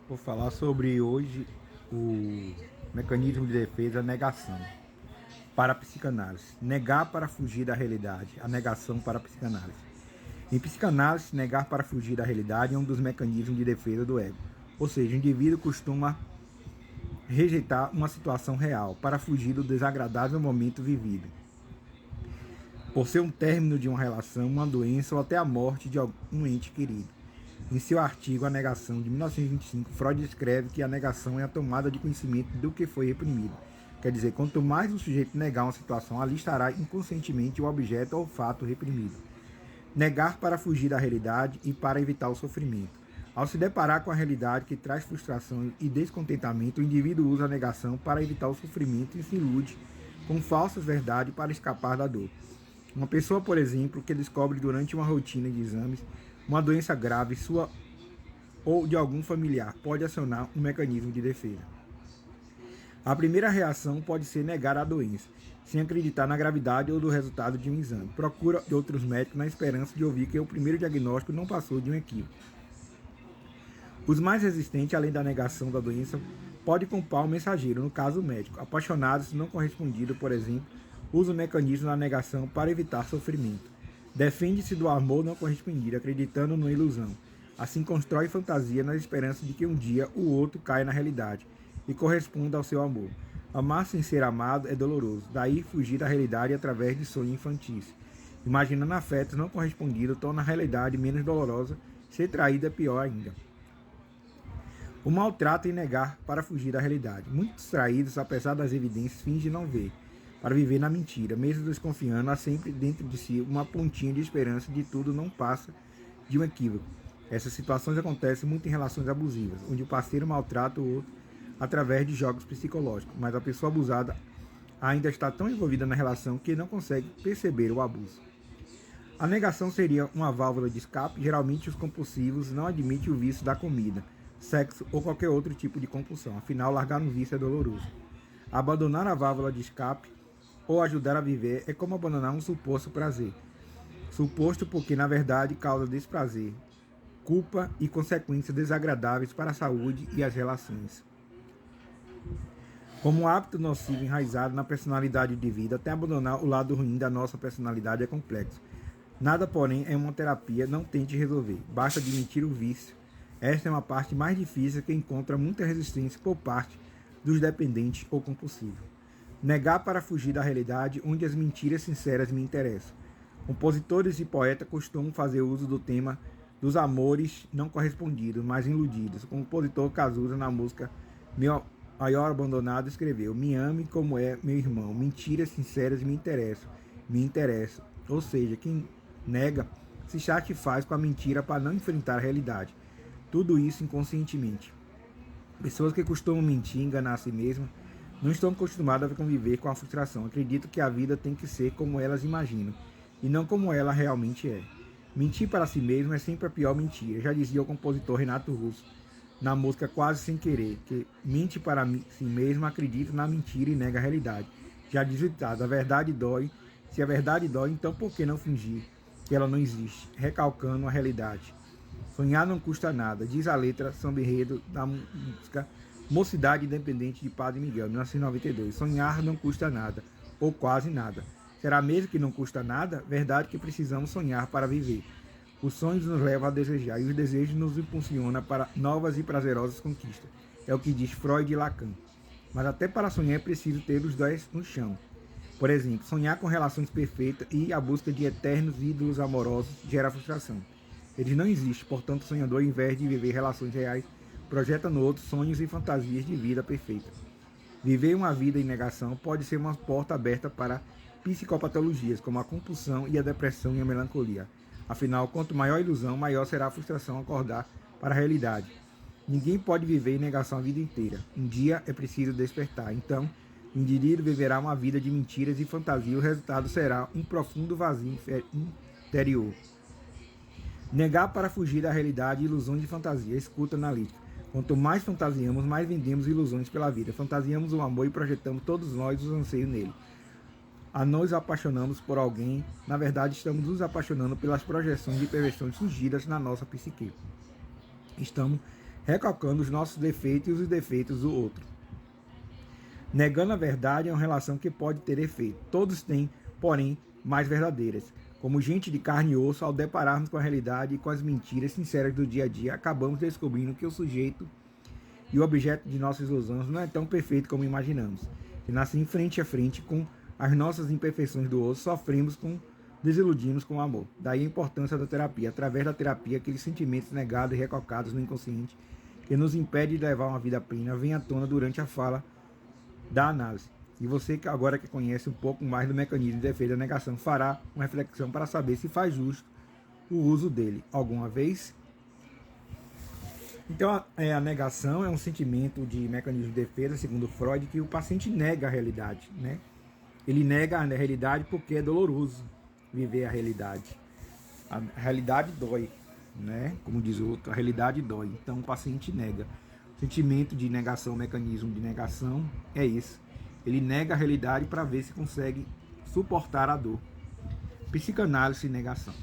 Vou falar sobre hoje o mecanismo de defesa, a negação. Para a psicanálise, negar para fugir da realidade, a negação para a psicanálise. Em psicanálise, negar para fugir da realidade é um dos mecanismos de defesa do ego. Ou seja, o indivíduo costuma rejeitar uma situação real para fugir do desagradável momento vivido. Por ser um término de uma relação, uma doença ou até a morte de algum ente querido. Em seu artigo A Negação, de 1925, Freud escreve que a negação é a tomada de conhecimento do que foi reprimido. Quer dizer, quanto mais o sujeito negar uma situação, ali estará inconscientemente o objeto ou fato reprimido. Negar para fugir da realidade e para evitar o sofrimento. Ao se deparar com a realidade que traz frustração e descontentamento, o indivíduo usa a negação para evitar o sofrimento e se ilude com falsas verdades para escapar da dor. Uma pessoa, por exemplo, que descobre durante uma rotina de exames uma doença grave sua ou de algum familiar pode acionar um mecanismo de defesa. A primeira reação pode ser negar a doença, sem acreditar na gravidade ou do resultado de um exame. Procura de outros médicos na esperança de ouvir que o primeiro diagnóstico não passou de um equívoco. Os mais resistentes, além da negação da doença, podem culpar o mensageiro, no caso o médico. Apaixonados não correspondido, por exemplo, usa o mecanismo da negação para evitar sofrimento. Defende-se do amor não correspondido, acreditando numa ilusão. Assim constrói fantasia na esperança de que um dia o outro caia na realidade e corresponda ao seu amor. Amar sem ser amado é doloroso, daí fugir da realidade através de sonhos infantis. Imaginando afetos não correspondidos torna a realidade menos dolorosa, ser traída é pior ainda. O maltrato e negar para fugir da realidade. Muitos traídos, apesar das evidências, fingem não ver, para viver na mentira, mesmo desconfiando, há sempre dentro de si uma pontinha de esperança de tudo não passa de um equívoco. Essas situações acontecem muito em relações abusivas, onde o parceiro maltrata o outro através de jogos psicológicos, mas a pessoa abusada ainda está tão envolvida na relação que não consegue perceber o abuso. A negação seria uma válvula de escape. Geralmente os compulsivos não admitem o vício da comida, sexo ou qualquer outro tipo de compulsão, afinal largar um vício é doloroso. Abandonar a válvula de escape ou ajudar a viver é como abandonar um suposto prazer. Suposto porque na verdade causa desprazer, culpa e consequências desagradáveis para a saúde e as relações. Como um hábito nocivo enraizado na personalidade de vida, até abandonar o lado ruim da nossa personalidade é complexo. Nada, porém, é uma terapia, não tente resolver. Basta admitir o vício. Esta é uma parte mais difícil que encontra muita resistência por parte dos dependentes ou compulsivos. Negar para fugir da realidade onde as mentiras sinceras me interessam. Compositores e poetas costumam fazer uso do tema dos amores não correspondidos, mas iludidos. O compositor Cazuza, na música Meu Maior Abandonado, escreveu: Me ame como é meu irmão, mentiras sinceras me interessam. Ou seja, quem nega se satisfaz com a mentira para não enfrentar a realidade. Tudo isso inconscientemente. Pessoas que costumam mentir, enganar a si mesmas, não estão acostumadas a conviver com a frustração. Acreditam que a vida tem que ser como elas imaginam e não como ela realmente é. Mentir para si mesmo é sempre a pior mentira, já dizia o compositor Renato Russo na música Quase Sem Querer, que mente para si mesmo, acredita na mentira e nega a realidade. Já diz o ditado: a verdade dói. Se a verdade dói, então por que não fingir que ela não existe, recalcando a realidade? Sonhar não custa nada, diz a letra samba enredo da música Mocidade Independente de Padre Miguel, 1992. Sonhar não custa nada, ou quase nada. Será mesmo que não custa nada? Verdade que precisamos sonhar para viver. Os sonhos nos levam a desejar e os desejos nos impulsionam para novas e prazerosas conquistas. É o que diz Freud e Lacan. Mas até para sonhar é preciso ter os dois no chão. Por exemplo, sonhar com relações perfeitas e a busca de eternos ídolos amorosos gera frustração. Eles não existem, portanto, o sonhador, ao invés de viver relações reais, projeta no outro sonhos e fantasias de vida perfeita. Viver uma vida em negação pode ser uma porta aberta para psicopatologias, como a compulsão e a depressão e a melancolia. Afinal, quanto maior a ilusão, maior será a frustração ao acordar para a realidade. Ninguém pode viver em negação a vida inteira. Um dia é preciso despertar. Então, o indivíduo viverá uma vida de mentiras e fantasia. O resultado será um profundo vazio interior. Negar para fugir da realidade, ilusões de fantasia. Escuta analítica. Quanto mais fantasiamos, mais vendemos ilusões pela vida. Fantasiamos o amor e projetamos todos nós os anseios nele. A nos apaixonamos por alguém, na verdade estamos nos apaixonando pelas projeções e perversões surgidas na nossa psique. Estamos recalcando os nossos defeitos e os defeitos do outro. Negando a verdade é uma relação que pode ter efeito. Todos têm, porém, mais verdadeiras. Como gente de carne e osso, ao depararmos com a realidade e com as mentiras sinceras do dia a dia, acabamos descobrindo que o sujeito e o objeto de nossas ilusões não é tão perfeito como imaginamos. Se nascemos frente a frente com as nossas imperfeições do osso, sofremos com desiludimos com o amor. Daí a importância da terapia. Através da terapia, aqueles sentimentos negados e recalcados no inconsciente que nos impede de levar uma vida plena vêm à tona durante a fala da análise. E você que agora que conhece um pouco mais do mecanismo de defesa da negação fará uma reflexão para saber se faz justo o uso dele alguma vez. Então a negação é um sentimento de mecanismo de defesa, segundo Freud, que o paciente nega a realidade, né? Ele nega a realidade porque é doloroso viver a realidade. A realidade dói, né? Como diz o outro, a realidade dói. Então o paciente nega. O sentimento de negação, o mecanismo de negação é esse. Ele nega a realidade para ver se consegue suportar a dor. Psicanálise e negação.